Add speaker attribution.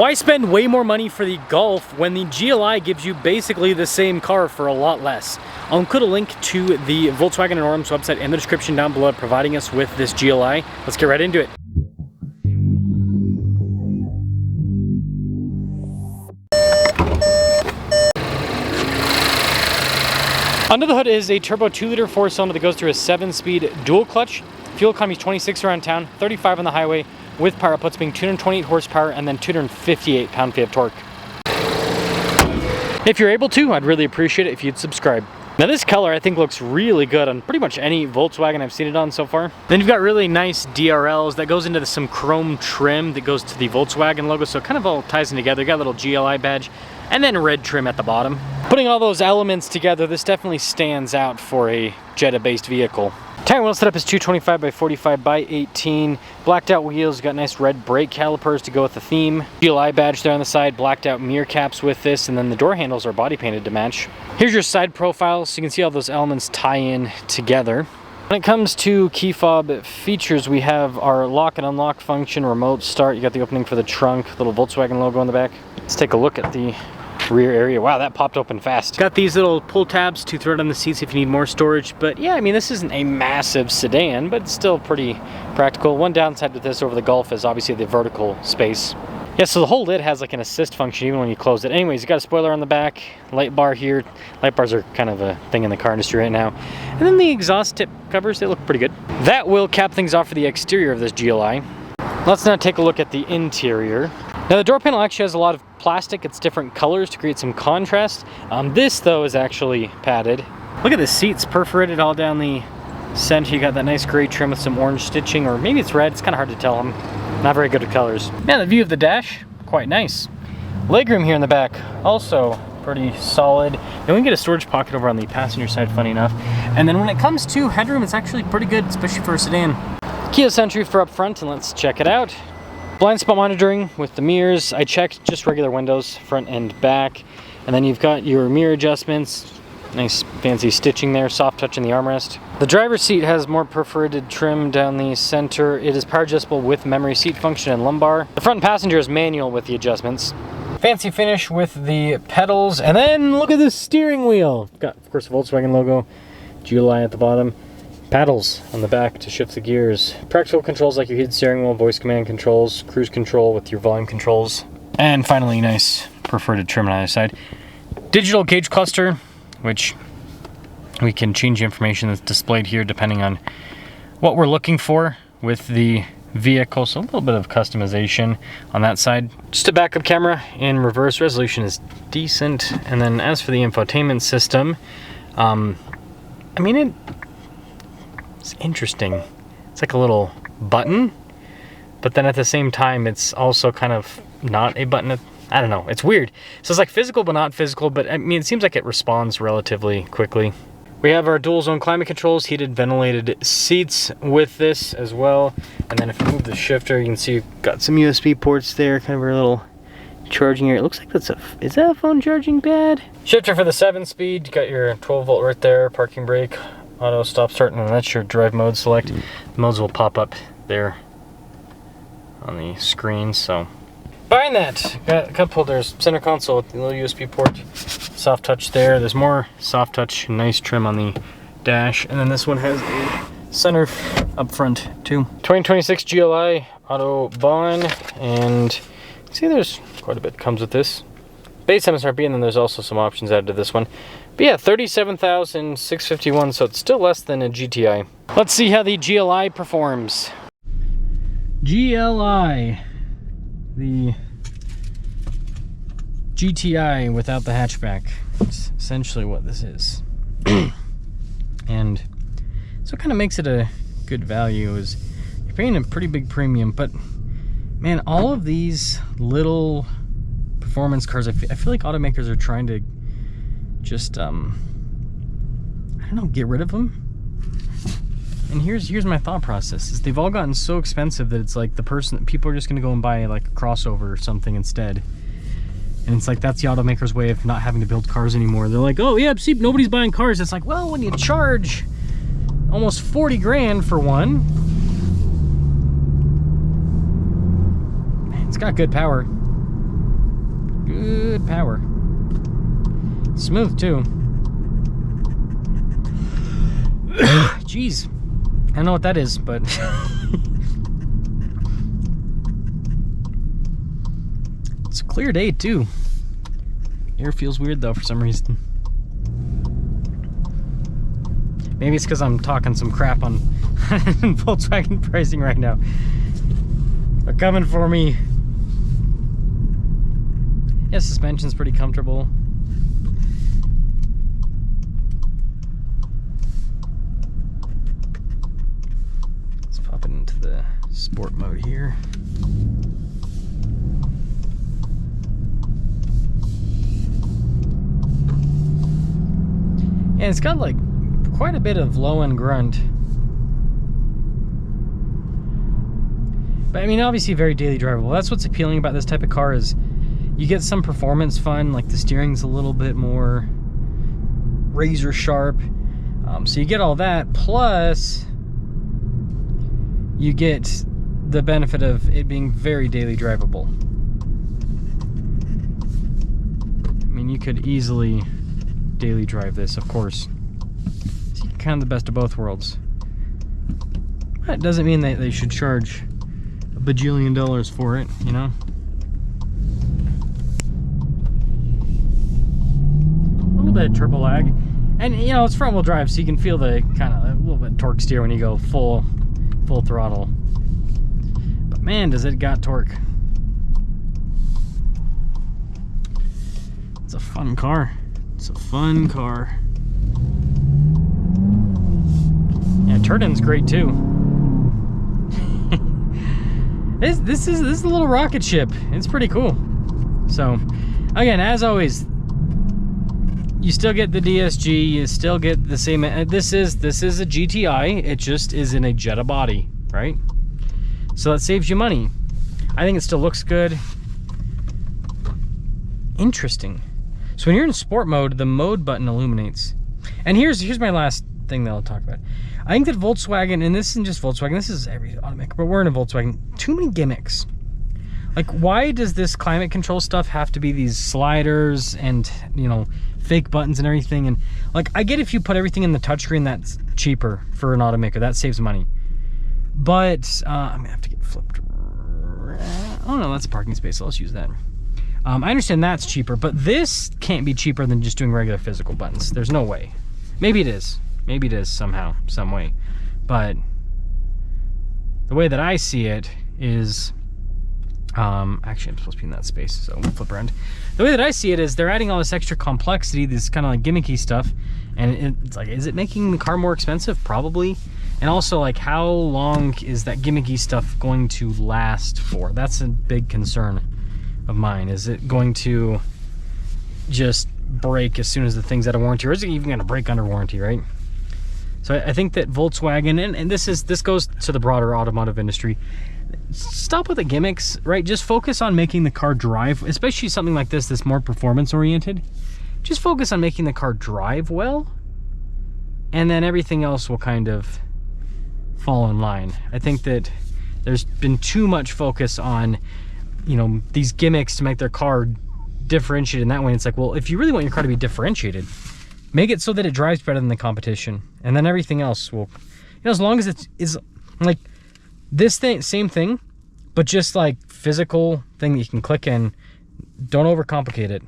Speaker 1: Why spend way more money for the Golf when the GLI gives you basically the same car for a lot less? I'll include a link to the Volkswagen and Orm's website in the description down below providing us with this GLI. Let's get right into it. Under the hood is a turbo 2-liter 4-cylinder that goes through a 7-speed dual clutch. Fuel economy is 26 around town, 35 on the highway, with power outputs being 228 horsepower and then 258 pound-feet of torque. If you're able to, I'd really appreciate it if you'd subscribe. Now this color I think looks really good on pretty much any Volkswagen I've seen it on so far. Then you've got really nice DRLs that goes into some chrome trim that goes to the Volkswagen logo, so it kind of all ties in together. You got a little GLI badge and then red trim at the bottom. Putting all those elements together, this definitely stands out for a Jetta-based vehicle. Tire wheel setup is 225 by 45 by 18. Blacked out wheels, got nice red brake calipers to go with the theme. GLI badge there on the side, blacked out mirror caps with this, and then the door handles are body painted to match. Here's your side profile, so you can see all those elements tie in together. When it comes to key fob features, we have our lock and unlock function, remote start. You got the opening for the trunk, little Volkswagen logo on the back. Let's take a look at the rear area. Wow, that popped open fast. Got these little pull tabs to throw it on the seats if you need more storage. But yeah, I mean, this isn't a massive sedan, but it's still pretty practical. One downside with this over the Golf is obviously the vertical space. Yeah, so the whole lid has like an assist function even when you close it. Anyways, you got a spoiler on the back, light bar here. Light bars are kind of a thing in the car industry right now. And then the exhaust tip covers, they look pretty good. That will cap things off for the exterior of this GLI. Let's now take a look at the interior. Now the door panel actually has a lot of plastic. It's different colors to create some contrast. This though is actually padded. Look at the seats perforated all down the center. You got that nice gray trim with some orange stitching, or maybe it's red. It's kind of hard to tell. I'm not very good at colors. Now the view of the dash, quite nice. Legroom here in the back, also pretty solid. And we can get a storage pocket over on the passenger side, funny enough. And then when it comes to headroom, it's actually pretty good, especially for a sedan. Keyless entry for up front, and let's check it out. Blind spot monitoring with the mirrors. I checked just regular windows, front and back. And then you've got your mirror adjustments. Nice fancy stitching there, soft touch in the armrest. The driver's seat has more perforated trim down the center. It is power adjustable with memory seat function and lumbar. The front passenger is manual with the adjustments. Fancy finish with the pedals. And then look at this steering wheel. Got, of course, the Volkswagen logo, GLI at the bottom. Paddles on the back to shift the gears. Practical controls like your heated steering wheel, voice command controls, cruise control with your volume controls. And finally, nice perforated trim on either side. Digital gauge cluster, which we can change the information that's displayed here depending on what we're looking for with the vehicle. So a little bit of customization on that side. Just a backup camera in reverse. Resolution is decent. And then as for the infotainment system, I mean, it's interesting. It's like a little button, but then at the same time, it's also kind of not a button. I don't know. It's weird. So it's like physical, but not physical. But I mean, it seems like it responds relatively quickly. We have our dual zone climate controls, heated ventilated seats with this as well. And then if you move the shifter, you can see you've got some USB ports there, kind of a little charging area. It looks like is that a phone charging pad? Shifter for the 7-speed. You got your 12-volt right there, parking brake, auto stop start, and that's your drive mode select. The modes will pop up there on the screen. So behind that, got a cup holders, center console with the little USB port, soft touch there. There's more soft touch, nice trim on the dash, and then this one has a center up front too. 2026 GLI Autobahn, and see there's quite a bit comes with this. Base MSRP, and then there's also some options added to this one. But yeah, $37,651, so it's still less than a GTI. Let's see how the GLI performs. GLI, the GTI without the hatchback. It's essentially what this is. And so it kind of makes it a good value is you're paying a pretty big premium, but man, all of these little performance cars, I feel like automakers are trying to just I don't know, get rid of them. And here's my thought process is they've all gotten so expensive that it's like people are just gonna go and buy like a crossover or something instead. And it's like that's the automaker's way of not having to build cars anymore. They're like, oh yeah, see, nobody's buying cars. It's like, well, when you charge almost 40 grand for one, man, it's got good power. power. Smooth too. Jeez. I don't know what that is, but it's a clear day too. Air feels weird though for some reason. Maybe it's because I'm talking some crap on Volkswagen pricing right now. They're coming for me. Yeah, suspension's pretty comfortable. Let's pop it into the sport mode here. And it's got like quite a bit of low-end grunt. But I mean, obviously very daily drivable. That's what's appealing about this type of car is you get some performance fun, like the steering's a little bit more razor sharp. So you get all that, plus you get the benefit of it being very daily drivable. I mean, you could easily daily drive this, of course. So kind of the best of both worlds. That doesn't mean that they should charge a bajillion dollars for it, you know? A little bit of turbo lag. And you know, it's front wheel drive, so you can feel the kind of a little bit torque steer when you go full throttle. But man, does it got torque. It's a fun car. It's a fun car. Yeah, turn-in's great too. This is a little rocket ship. It's pretty cool. So, again, as always, you still get the DSG. You still get the same. This is a GTI. It just is in a Jetta body, right? So that saves you money. I think it still looks good. Interesting. So when you're in sport mode, the mode button illuminates. And here's my last thing that I'll talk about. I think that Volkswagen, and this isn't just Volkswagen, this is every automaker, but we're in a Volkswagen, too many gimmicks. Like, why does this climate control stuff have to be these sliders and, you know, fake buttons and everything? And like, I get if you put everything in the touchscreen, that's cheaper for an automaker, that saves money. But I'm gonna have to get flipped. Oh no, that's a parking space, so let's use that. I understand that's cheaper, but this can't be cheaper than just doing regular physical buttons. There's no way. Maybe it is. Maybe it is somehow, some way. But the way that I see it is, actually I'm supposed to be in that space, so we'll flip around. The way that I see it is they're adding all this extra complexity, this kind of like gimmicky stuff, and it's like, is it making the car more expensive? Probably. And also, like, how long is that gimmicky stuff going to last for? That's a big concern of mine. Is it going to just break as soon as the thing's out of warranty, or is it even going to break under warranty, right? So I think that Volkswagen, and this goes to the broader automotive industry, stop with the gimmicks, right? Just focus on making the car drive, especially something like this that's more performance oriented. Just focus on making the car drive well, and then everything else will kind of fall in line. I think that there's been too much focus on, you know, these gimmicks to make their car differentiated in that way. It's like, well, if you really want your car to be differentiated, make it so that it drives better than the competition, and then everything else will, you know, as long as it is like this thing, same thing, but just like physical thing that you can click in. Don't overcomplicate it.